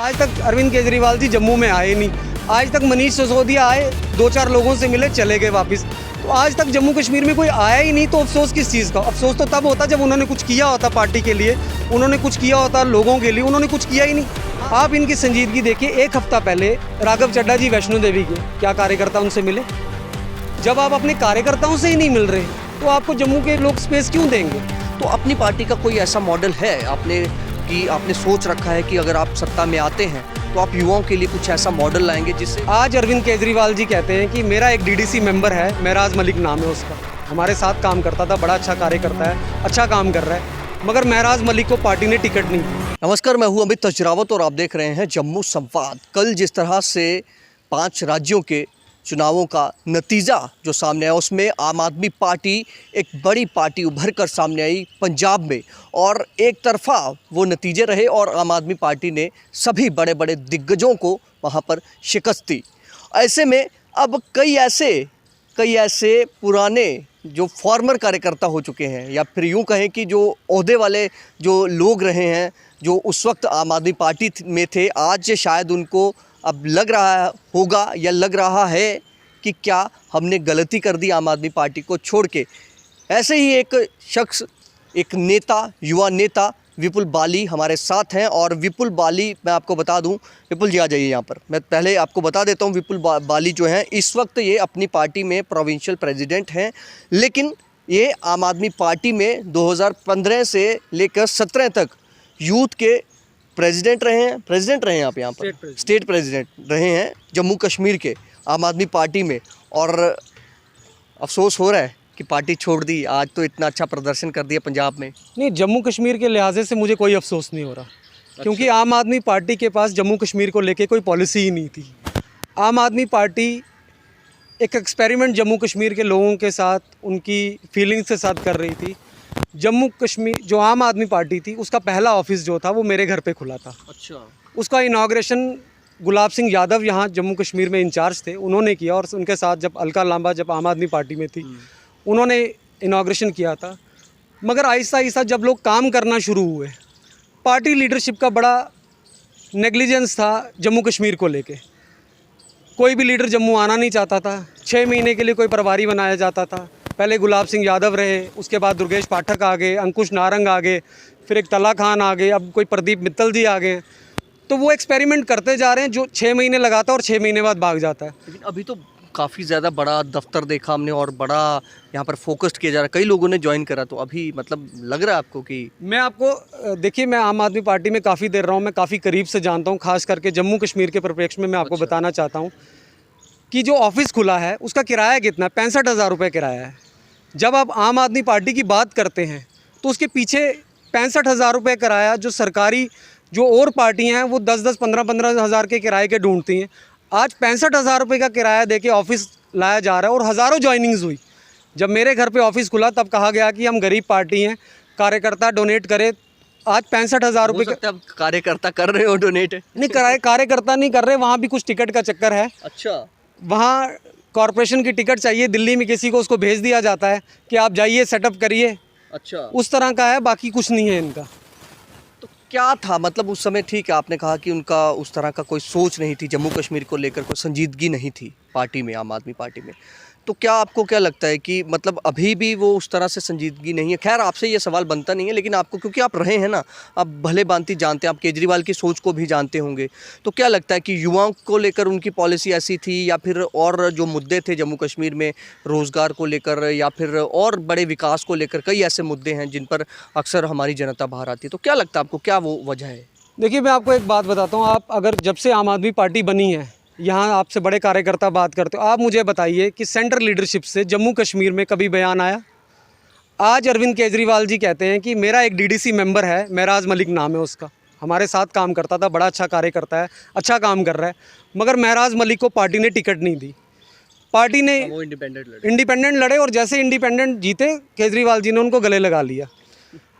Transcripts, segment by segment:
आज तक अरविंद केजरीवाल जी जम्मू में आए नहीं। आज तक मनीष सिसोदिया आए, 2-4 लोगों से मिले, चले गए वापस। तो आज तक जम्मू कश्मीर में कोई आया ही नहीं। तो अफसोस किस चीज़ का? अफसोस तो तब होता जब उन्होंने कुछ किया होता, पार्टी के लिए उन्होंने कुछ किया होता, लोगों के लिए उन्होंने कुछ किया ही नहीं। आप इनकी संजीदगी देखिए। एक हफ्ता पहले राघव चड्ढा जी वैष्णो देवी के क्या कार्यकर्ता उनसे मिले? जब आप अपने कार्यकर्ताओं से ही नहीं मिल रहे तो आपको जम्मू के लोग स्पेस क्यों देंगे? तो अपनी पार्टी का कोई ऐसा मॉडल है आपने सोच रखा है कि अगर आप सत्ता में आते हैं तो आप युवाओं के लिए कुछ ऐसा मॉडल लाएंगे जिससे? आज अरविंद केजरीवाल जी कहते हैं कि मेरा एक डीडीसी मेंबर है, महराज मलिक नाम है उसका, हमारे साथ काम करता था, बड़ा अच्छा कार्य करता है, अच्छा काम कर रहा है, मगर महराज मलिक को पार्टी ने टिकट नहीं दी। नमस्कार, मैं हूं अमित तजरावत और आप देख रहे हैं जम्मू संवाद। कल जिस तरह से 5 राज्यों के चुनावों का नतीजा जो सामने आया उसमें आम आदमी पार्टी एक बड़ी पार्टी उभर कर सामने आई पंजाब में, और एक तरफा वो नतीजे रहे और आम आदमी पार्टी ने सभी बड़े बड़े दिग्गजों को वहाँ पर शिकस्त दी। ऐसे में अब कई ऐसे पुराने जो फॉर्मर कार्यकर्ता हो चुके हैं, या फिर यूँ कहें कि जो ओहदे वाले जो लोग रहे हैं, जो उस वक्त आम आदमी पार्टी में थे, आज शायद उनको अब लग रहा होगा या लग रहा है कि क्या हमने गलती कर दी आम आदमी पार्टी को छोड़ के। ऐसे ही एक शख्स, एक नेता, युवा नेता विपुल बाली हमारे साथ हैं। और विपुल बाली, मैं आपको बता दूं, विपुल जी आ जाइए यहाँ पर। मैं पहले आपको बता देता हूँ, विपुल बाली जो हैं इस वक्त ये अपनी पार्टी में प्रोविंशियल प्रेसिडेंट हैं, लेकिन ये आम आदमी पार्टी में 2015 से लेकर 17 तक यूथ के प्रेसिडेंट रहे हैं आप यहाँ पर स्टेट प्रेसिडेंट रहे हैं जम्मू कश्मीर के आम आदमी पार्टी में। और अफसोस हो रहा है कि पार्टी छोड़ दी। आज तो इतना अच्छा प्रदर्शन कर दिया पंजाब में। नहीं, जम्मू कश्मीर के लिहाजे से मुझे कोई अफसोस नहीं हो रहा, क्योंकि आम आदमी पार्टी के पास जम्मू कश्मीर को लेके कोई पॉलिसी ही नहीं थी। आम आदमी पार्टी एक एक्सपेरिमेंट जम्मू कश्मीर के लोगों के साथ, उनकी फीलिंग्स के साथ कर रही थी। जम्मू कश्मीर जो आम आदमी पार्टी थी उसका पहला ऑफिस जो था वो मेरे घर पे खुला था। अच्छा। उसका इनाग्रेशन गुलाब सिंह यादव यहाँ जम्मू कश्मीर में इंचार्ज थे, उन्होंने किया। और उनके साथ जब अलका लांबा जब आम आदमी पार्टी में थी उन्होंने इनाग्रेशन किया था। मगर आहिस्ता आहिस्ता जब लोग काम करना शुरू हुए, पार्टी लीडरशिप का बड़ा नेग्लिजेंस था जम्मू कश्मीर को लेके। कोई भी लीडर जम्मू आना नहीं चाहता था। 6 महीने के लिए कोई प्रभारी बनाया जाता था। पहले गुलाब सिंह यादव रहे, उसके बाद दुर्गेश पाठक आ गए, अंकुश नारंग आ गए, फिर एक तला खान आ गए, अब कोई प्रदीप मित्तल जी आ गए। तो वो एक्सपेरिमेंट करते जा रहे हैं, जो 6 महीने लगाता है और 6 महीने बाद भाग जाता है। लेकिन अभी तो काफ़ी ज़्यादा बड़ा दफ्तर देखा हमने और बड़ा यहाँ पर फोकस्ड किया जा रहा है, कई लोगों ने ज्वाइन करा। तो अभी मतलब लग रहा है आपको कि? मैं आपको देखिए, मैं आम आदमी पार्टी में काफ़ी देर रहा हूँ, मैं काफ़ी करीब से जानता हूँ, खास करके जम्मू कश्मीर के परिप्रेक्ष्य में मैं आपको बताना चाहता हूँ कि जो ऑफिस खुला है उसका किराया कितना है? 65,000 रुपये किराया है। जब आप आम आदमी पार्टी की बात करते हैं तो उसके पीछे 65,000 रुपये किराया, जो सरकारी जो और पार्टियां हैं वो 10-10, 15-15 हज़ार के किराए के ढूंढती हैं, आज 65,000 रुपये का किराया देके ऑफिस लाया जा रहा है। और हज़ारों ज्वाइनिंग्स हुई। जब मेरे घर पे ऑफिस खुला तब कहा गया कि हम गरीब पार्टी हैं, कार्यकर्ता डोनेट करें। आज 65,000 रुपये का कार्यकर्ता कर रहे हो डोनेट? नहीं, कार्यकर्ता नहीं कर रहे, वहाँ भी कुछ टिकट का चक्कर है। अच्छा। वहाँ कॉरपोरेशन की टिकट चाहिए, दिल्ली में किसी को उसको भेज दिया जाता है कि आप जाइए सेटअप करिए। अच्छा। उस तरह का है, बाकी कुछ नहीं है इनका। तो क्या था मतलब उस समय? ठीक है, आपने कहा कि उनका उस तरह का कोई सोच नहीं थी, जम्मू कश्मीर को लेकर कोई संजीदगी नहीं थी पार्टी में, आम आदमी पार्टी में। तो क्या आपको क्या लगता है कि मतलब अभी भी वो उस तरह से संजीदगी नहीं है? खैर, आपसे ये सवाल बनता नहीं है, लेकिन आपको, क्योंकि आप रहे हैं ना, आप भले भांति जानते हैं, आप केजरीवाल की सोच को भी जानते होंगे। तो क्या लगता है कि युवाओं को लेकर उनकी पॉलिसी ऐसी थी, या फिर और जो मुद्दे थे जम्मू कश्मीर में रोज़गार को लेकर, या फिर और बड़े विकास को लेकर, कई ऐसे मुद्दे हैं जिन पर अक्सर हमारी जनता बाहर आती है। तो क्या लगता है आपको, क्या वो वजह है? देखिए, मैं आपको एक बात बताता हूँ। आप अगर जब से आम आदमी पार्टी बनी है, यहाँ आपसे बड़े कार्यकर्ता बात करते हो, आप मुझे बताइए कि सेंट्रल लीडरशिप से जम्मू कश्मीर में कभी बयान आया? आज अरविंद केजरीवाल जी कहते हैं कि मेरा एक डीडीसी मेंबर है, महराज मलिक नाम है उसका, हमारे साथ काम करता था, बड़ा अच्छा कार्य करता है, अच्छा काम कर रहा है, मगर महराज मलिक को पार्टी ने टिकट नहीं दी। पार्टी ने इंडिपेंडेंट लड़े और जैसे इंडिपेंडेंट जीते, केजरीवाल जी ने उनको गले लगा लिया।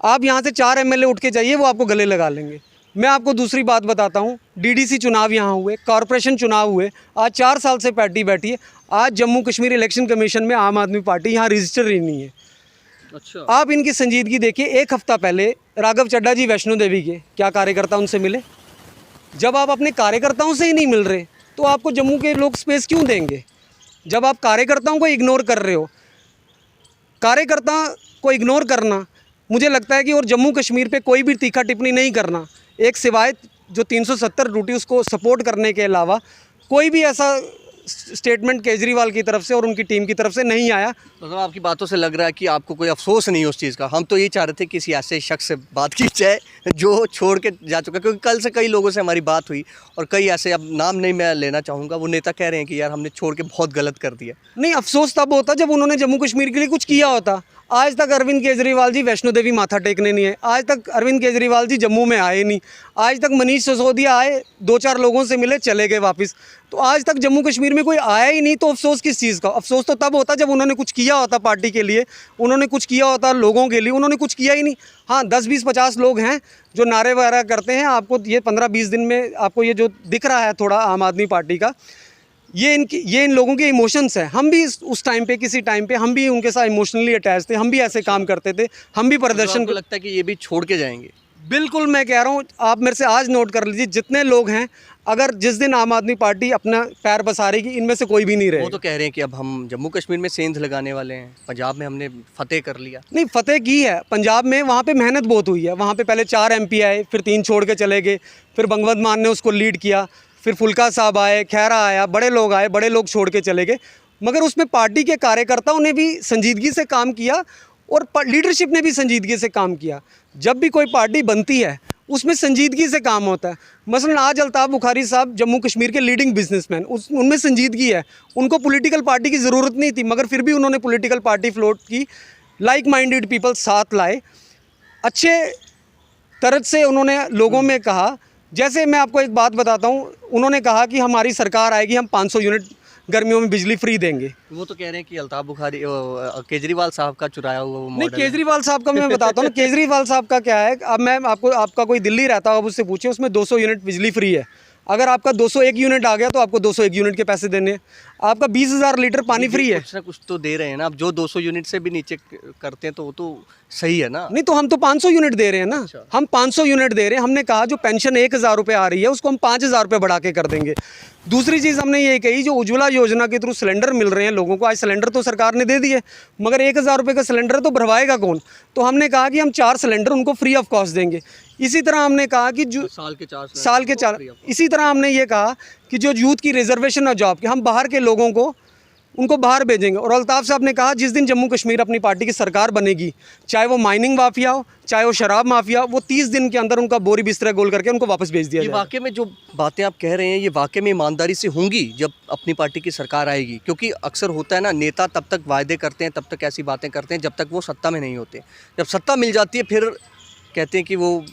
आप यहाँ से 4 MLA उठ के जाइए, वो आपको गले लगा लेंगे। मैं आपको दूसरी बात बताता हूँ, डीडीसी चुनाव यहाँ हुए, कॉरपोरेशन चुनाव हुए, आज 4 साल से पार्टी बैठी है। आज जम्मू कश्मीर इलेक्शन कमीशन में आम आदमी पार्टी यहाँ रजिस्टर ही नहीं है। अच्छा। आप इनकी संजीदगी देखिए। एक हफ्ता पहले राघव चड्ढा जी वैष्णो देवी के क्या कार्यकर्ता उनसे मिले? जब आप अपने कार्यकर्ताओं से ही नहीं मिल रहे तो आपको जम्मू के लोग स्पेस क्यों देंगे? जब आप कार्यकर्ताओं को इग्नोर कर रहे हो, कार्यकर्ता को इग्नोर करना मुझे लगता है कि, और जम्मू कश्मीर पे कोई भी तीखा टिप्पणी नहीं करना, एक सिवाय जो 370 ड्यूटी उसको सपोर्ट करने के अलावा कोई भी ऐसा स्टेटमेंट केजरीवाल की तरफ से और उनकी टीम की तरफ से नहीं आया। मतलब आपकी बातों से लग रहा है कि आपको कोई अफसोस नहीं है उस चीज़ का। हम तो ये चाह रहे थे किसी ऐसे शख्स से बात की जाए जो छोड़ के जा चुका, क्योंकि कल से कई लोगों से हमारी बात हुई और कई ऐसे, अब नाम नहीं मैं लेना चाहूँगा, वो नेता कह रहे हैं कि यार हमने छोड़ के बहुत गलत कर दिया। नहीं, अफसोस तब होता जब उन्होंने जम्मू कश्मीर के लिए कुछ किया होता। आज तक अरविंद केजरीवाल जी वैष्णो देवी माथा टेकने नहीं है, आज तक अरविंद केजरीवाल जी जम्मू में आए नहीं, आज तक मनीष सिसोदिया आए, 2-4 लोगों से मिले, चले गए वापस। तो आज तक जम्मू कश्मीर में कोई आया ही नहीं, तो अफसोस किस चीज़ का? अफसोस तो तब होता जब उन्होंने कुछ किया होता पार्टी के लिए, उन्होंने कुछ किया होता लोगों के लिए, उन्होंने कुछ किया ही नहीं। हाँ, 10-20-50 लोग हैं जो नारे वगैरह करते हैं। आपको ये 15-20 दिन में आपको ये जो दिख रहा है थोड़ा आम आदमी पार्टी का, ये इन लोगों के इमोशंस हैं। हम भी उस टाइम पे, किसी टाइम पे हम भी उनके साथ इमोशनली अटैच थे, हम भी ऐसे काम करते थे, हम भी प्रदर्शन। तो लगता है कि ये भी छोड़ के जाएंगे? बिल्कुल, मैं कह रहा हूँ, आप मेरे से आज नोट कर लीजिए, जितने लोग हैं, अगर जिस दिन आम आदमी पार्टी अपना पैर बसारेगी, इनमें से कोई भी नहीं रहेगा। वो तो कह रहे हैं कि अब हम जम्मू कश्मीर में सेंध लगाने वाले हैं, पंजाब में हमने फतेह कर लिया। नहीं, फतेह की है पंजाब में, वहाँ पे मेहनत बहुत हुई है। वहाँ पे पहले 4 MP आए, फिर 3 छोड़ के चले गए, फिर भगवंत मान ने उसको लीड किया, फिर फुल्का साहब आए, खैरा आया, बड़े लोग आए, बड़े लोग छोड़ के चले गए। मगर उसमें पार्टी के कार्यकर्ताओं ने भी संजीदगी से काम किया और लीडरशिप ने भी संजीदगी से काम किया। जब भी कोई पार्टी बनती है उसमें संजीदगी से काम होता है। मसलन आज अल्ताफ़ बुखारी साहब जम्मू कश्मीर के लीडिंग बिजनेसमैन, उनमें संजीदगी है। उनको पॉलिटिकल पार्टी की ज़रूरत नहीं थी, मगर फिर भी उन्होंने पॉलिटिकल पार्टी फ्लोट की, लाइक माइंडेड पीपल साथ लाए, अच्छे तरह से उन्होंने लोगों में कहा। जैसे मैं आपको एक बात बताता हूँ, उन्होंने कहा कि हमारी सरकार आएगी, हम 500 यूनिट गर्मियों में बिजली फ्री देंगे। वो तो कह रहे हैं कि अल्ताफ़ बुखारी केजरीवाल साहब का चुराया हुआ वो नहीं, मॉडल है। केजरीवाल साहब का मैं बताता हूँ ना, केजरीवाल साहब का क्या है। अब मैं आपको, आपका कोई दिल्ली रहता हो, अब उससे पूछिए, उसमें 200 यूनिट बिजली फ्री है। अगर आपका 201 यूनिट आ गया तो आपको 201 यूनिट के पैसे देने हैं। आपका 20,000 लीटर पानी फ्री है। कुछ ना कुछ तो दे रहे हैं ना। अब जो 200 यूनिट से भी नीचे करते हैं तो वो तो सही है ना। नहीं, तो हम तो 500 यूनिट दे रहे हैं ना। अच्छा। हम 500 यूनिट दे रहे हैं। हमने कहा जो पेंशन 1,000 रुपये आ रही है उसको हम 5,000 रुपये बढ़ा के कर देंगे। दूसरी चीज़ हमने ये कही, जो उज्ज्वला योजना के थ्रू सिलेंडर मिल रहे हैं लोगों को, आज सिलेंडर तो सरकार ने दे दिए, मगर 1,000 रुपये का सिलेंडर तो भरवाएगा कौन? तो हमने कहा कि हम 4 सिलेंडर उनको फ्री ऑफ कॉस्ट देंगे। इसी तरह हमने कहा कि जो साल के 4 इसी तरह हमने ये कहा कि जो यूथ की रिजर्वेशन और जॉब के, हम बाहर के लोगों को उनको बाहर भेजेंगे। और अल्ताफ़ साहब ने कहा जिस दिन जम्मू कश्मीर अपनी पार्टी की सरकार बनेगी, चाहे वो माइनिंग माफिया हो, चाहे वो शराब माफिया हो, वो 30 दिन के अंदर उनका बोरी बिस्तरा गोल करके उनको वापस भेज दिया ये जाएगा। वाकई में जो बातें आप कह रहे हैं, ये वाकई में ईमानदारी से होंगी जब अपनी पार्टी की सरकार आएगी? क्योंकि अक्सर होता है ना, नेता तब तक वायदे करते हैं, तब तक ऐसी बातें करते हैं जब तक वो सत्ता में नहीं होते। जब सत्ता मिल जाती है फिर कहते हैं कि वो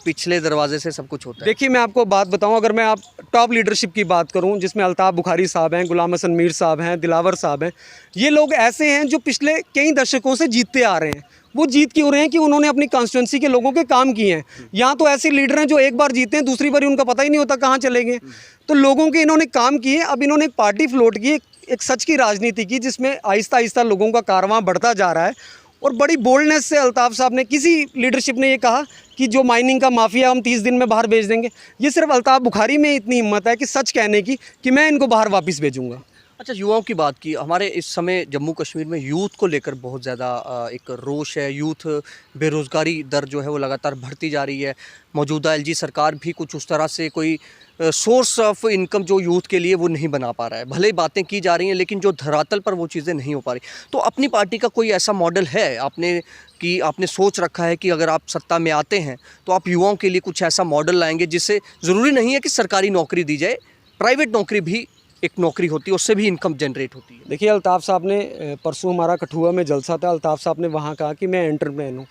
पिछले दरवाजे से सब कुछ होता है। देखिए, मैं आपको बात बताऊं, अगर मैं आप टॉप लीडरशिप की बात करूं, जिसमें अल्ताफ़ बुखारी साहब हैं, गुलाम हसन मीर साहब हैं, दिलावर साहब हैं, ये लोग ऐसे हैं जो पिछले कई दशकों से जीतते आ रहे हैं। वो जीत क्यों रहे हैं? कि उन्होंने अपनी कॉन्स्टिट्यूंसी के लोगों के काम किए हैं। यहाँ तो ऐसे लीडर हैं जो एक बार जीते हैं, दूसरी बार उनका पता ही नहीं होता कहाँ चले गए। तो लोगों के इन्होंने काम किए। अब इन्होंने एक पार्टी फ्लोट की, एक सच की राजनीति की, जिसमें आहिस्ता आहिस्ता लोगों का कारवां बढ़ता जा रहा है। और बड़ी बोल्डनेस से अल्ताफ़ साहब ने, किसी लीडरशिप ने ये कहा कि जो माइनिंग का माफिया हम 30 दिन में बाहर भेज देंगे। ये सिर्फ अल्ताफ़ बुखारी में इतनी हिम्मत है कि सच कहने की कि मैं इनको बाहर वापस भेजूंगा। अच्छा, युवाओं की बात की, हमारे इस समय जम्मू कश्मीर में यूथ को लेकर बहुत ज़्यादा एक रोष है। यूथ बेरोज़गारी दर जो है वो लगातार बढ़ती जा रही है। मौजूदा एलजी सरकार भी कुछ उस तरह से कोई सोर्स ऑफ इनकम जो यूथ के लिए वो नहीं बना पा रहा है। भले ही बातें की जा रही हैं, लेकिन जो धरातल पर वो चीज़ें नहीं हो पा रही। तो अपनी पार्टी का कोई ऐसा मॉडल है आपने सोच रखा है कि अगर आप सत्ता में आते हैं तो आप युवाओं के लिए कुछ ऐसा मॉडल लाएंगे जिससे ज़रूरी नहीं है कि सरकारी नौकरी दी जाए, प्राइवेट नौकरी भी एक नौकरी होती है, उससे भी इनकम जनरेट होती है? देखिए, अल्ताफ़ साहब ने, परसों हमारा कठुआ में जलसा था, अल्ताफ़ साहब ने वहाँ कहा कि मैं एंटरप्रेन्योर हूँ,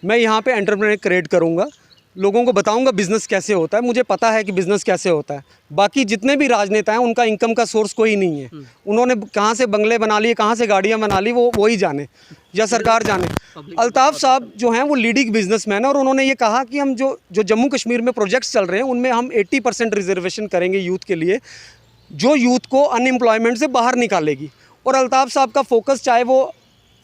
मैं यहाँ पे एंटरप्रेन्योर क्रिएट करूँगा, लोगों को बताऊँगा बिज़नेस कैसे होता है। मुझे पता है कि बिज़नेस कैसे होता है। बाकी जितने भी राजनेता हैं उनका इनकम का सोर्स कोई नहीं है। उन्होंने कहाँ से बंगले बना लिए, कहाँ से गाड़ियाँ बना ली, वो ही जाने या सरकार जाने। अल्ताफ़ साहब जो हैं वो लीडिंग बिजनेसमैन है, और उन्होंने ये कहा कि हम जो जम्मू कश्मीर में प्रोजेक्ट्स चल रहे हैं उनमें हम 80% रिजर्वेशन करेंगे यूथ के लिए, जो यूथ को अनएम्प्लॉयमेंट से बाहर निकालेगी। और अल्ताफ़ साहब का फोकस, चाहे वो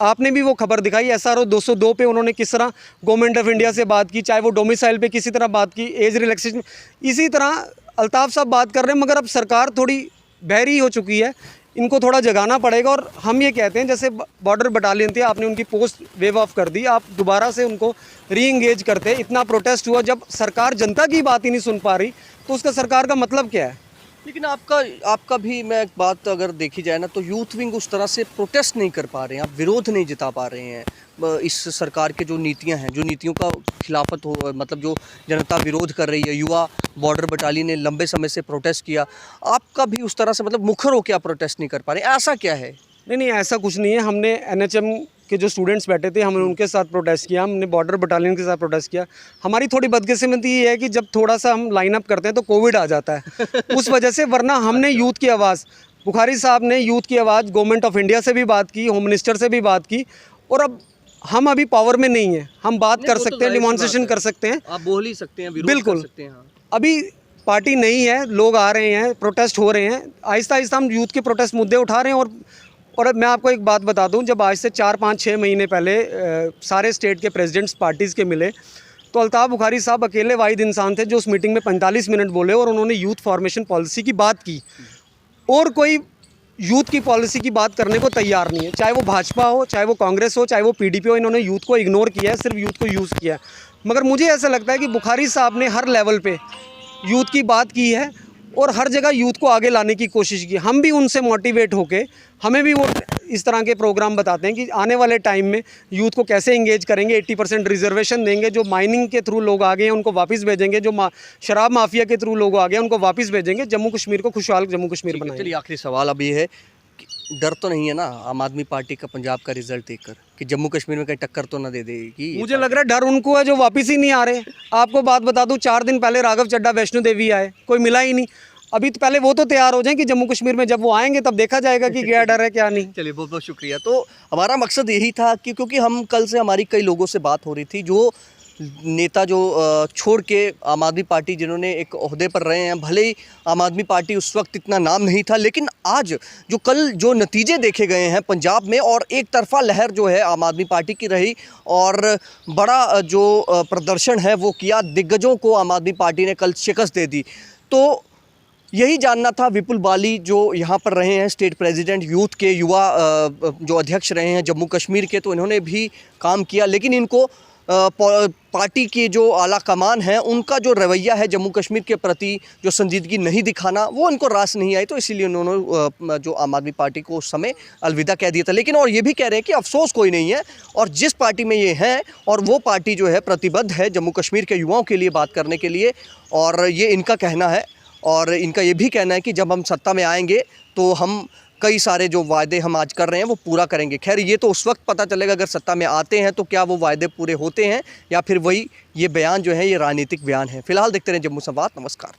आपने भी वो खबर दिखाई, SRO 202 पे उन्होंने किस तरह गवर्नमेंट ऑफ इंडिया से बात की, चाहे वो डोमिसाइल पे किसी तरह बात की, एज रिलैक्सेशन, इसी तरह अल्ताफ़ साहब बात कर रहे हैं। मगर अब सरकार थोड़ी बहरी हो चुकी है, इनको थोड़ा जगाना पड़ेगा। और हम ये कहते हैं, जैसे बॉर्डर बटालियन थी, आपने उनकी पोस्ट वेव ऑफ कर दी, आप दोबारा से उनको री इंगेज करते। इतना प्रोटेस्ट हुआ, जब सरकार जनता की बात ही नहीं सुन पा रही तो उसका सरकार का मतलब क्या है? लेकिन आपका भी मैं एक बात अगर देखी जाए ना, तो यूथ विंग उस तरह से प्रोटेस्ट नहीं कर पा रहे हैं, आप विरोध नहीं जता पा रहे हैं इस सरकार के जो नीतियां हैं, जो नीतियों का खिलाफत हो, मतलब जो जनता विरोध कर रही है। युवा बॉर्डर बटालियन ने लंबे समय से प्रोटेस्ट किया, आपका भी उस तरह से मतलब मुखर होकर आप प्रोटेस्ट नहीं कर पा रहे, ऐसा क्या है? नहीं, ऐसा कुछ नहीं है। हमने NHM के जो स्टूडेंट्स बैठे थे, हमने उनके साथ प्रोटेस्ट किया, हमने बॉर्डर बटालियन के साथ प्रोटेस्ट किया। हमारी थोड़ी बदकिस्मती ये है कि जब थोड़ा सा हम लाइन अप करते हैं तो कोविड आ जाता है उस वजह से, वरना हमने यूथ की आवाज़, बुखारी साहब ने यूथ की आवाज़ गवर्नमेंट ऑफ इंडिया से भी बात की, होम मिनिस्टर से भी बात की। और अब हम अभी पावर में नहीं है, हम बात कर सकते हैं, डिमॉन्स्ट्रेशन कर सकते हैं, आप बोल ही सकते हैं, विरोध बिल्कुल कर सकते हैं। हाँ। अभी पार्टी नहीं है, लोग आ रहे हैं, प्रोटेस्ट हो रहे हैं, आहिस्ता आहिस्ता हम यूथ के प्रोटेस्ट मुद्दे उठा रहे हैं। और अब मैं आपको एक बात बता दूं, जब आज से 4-5-6 महीने पहले सारे स्टेट के प्रेसिडेंट्स पार्टीज़ के मिले, तो अल्ताफ़ बुखारी साहब अकेले वाहिद इंसान थे जो उस मीटिंग में 45 मिनट बोले और उन्होंने यूथ फॉर्मेशन पॉलिसी की बात की। और कोई यूथ की पॉलिसी की बात करने को तैयार नहीं है, चाहे वो भाजपा हो, चाहे वो कांग्रेस हो, चाहे वो PDP हो। इन्होंने यूथ को इग्नोर किया है, सिर्फ यूथ को यूज़ किया है। मगर मुझे ऐसा लगता है कि बुखारी साहब ने हर लेवल पे यूथ की बात की है और हर जगह यूथ को आगे लाने की कोशिश की। हम भी उनसे मोटिवेट होके, हमें भी वो इस तरह के प्रोग्राम बताते हैं कि आने वाले टाइम में यूथ को कैसे इंगेज करेंगे, 80% रिजर्वेशन देंगे, जो माइनिंग के थ्रू लोग आ गए हैं उनको वापस भेजेंगे, जो शराब माफिया के थ्रू लोग आ गए हैं उनको वापस भेजेंगे, जम्मू कश्मीर को खुशहाल जम्मू कश्मीर बनाएंगे। चलिए, आखिरी सवाल अब ये है कि डर तो नहीं है ना आम आदमी पार्टी का पंजाब का रिजल्ट देखकर कि जम्मू कश्मीर में कहीं टक्कर तो ना दे देगी? मुझे लग रहा है डर उनको है जो वापस ही नहीं आ रहे। आपको बात बता दूं, 4 दिन पहले राघव चड्ढा वैष्णो देवी आए, कोई मिला ही नहीं। अभी तो पहले वो तो तैयार हो जाएं कि जम्मू कश्मीर में जब वो आएंगे तब देखा जाएगा कि क्या डर है क्या नहीं। चलिए, बहुत बहुत शुक्रिया। तो हमारा मकसद यही था कि क्योंकि हम कल से हमारी कई लोगों से बात हो रही थी, जो नेता जो छोड़ के आम आदमी पार्टी जिन्होंने एक ओहदे पर रहे हैं, भले ही आम आदमी पार्टी उस वक्त इतना नाम नहीं था, लेकिन आज जो कल जो नतीजे देखे गए हैं पंजाब में, और एक तरफा लहर जो है आम आदमी पार्टी की रही और बड़ा जो प्रदर्शन है वो किया, दिग्गजों को आम आदमी पार्टी ने कल शिकस्त दे दी। तो यही जानना था। विपुल बाली जो यहाँ पर रहे हैं स्टेट प्रेसिडेंट यूथ के, युवा जो अध्यक्ष रहे हैं जम्मू कश्मीर के, तो इन्होंने भी काम किया, लेकिन इनको पार्टी की जो आला कमान है उनका जो रवैया है जम्मू कश्मीर के प्रति, जो संजीदगी नहीं दिखाना, वो इनको रास नहीं आई, तो इसीलिए उन्होंने जो आम आदमी पार्टी को उस समय अलविदा कह दिया था। लेकिन और ये भी कह रहे हैं कि अफसोस कोई नहीं है, और जिस पार्टी में ये हैं और वो पार्टी जो है प्रतिबद्ध है जम्मू कश्मीर के युवाओं के लिए बात करने के लिए, और ये इनका कहना है। और इनका ये भी कहना है कि जब हम सत्ता में आएंगे तो हम कई सारे जो वायदे हम आज कर रहे हैं वो पूरा करेंगे। खैर, ये तो उस वक्त पता चलेगा अगर सत्ता में आते हैं तो क्या वो वायदे पूरे होते हैं या फिर वही ये बयान जो है ये राजनीतिक बयान है। फिलहाल देखते रहें जम्मू संवाद। नमस्कार।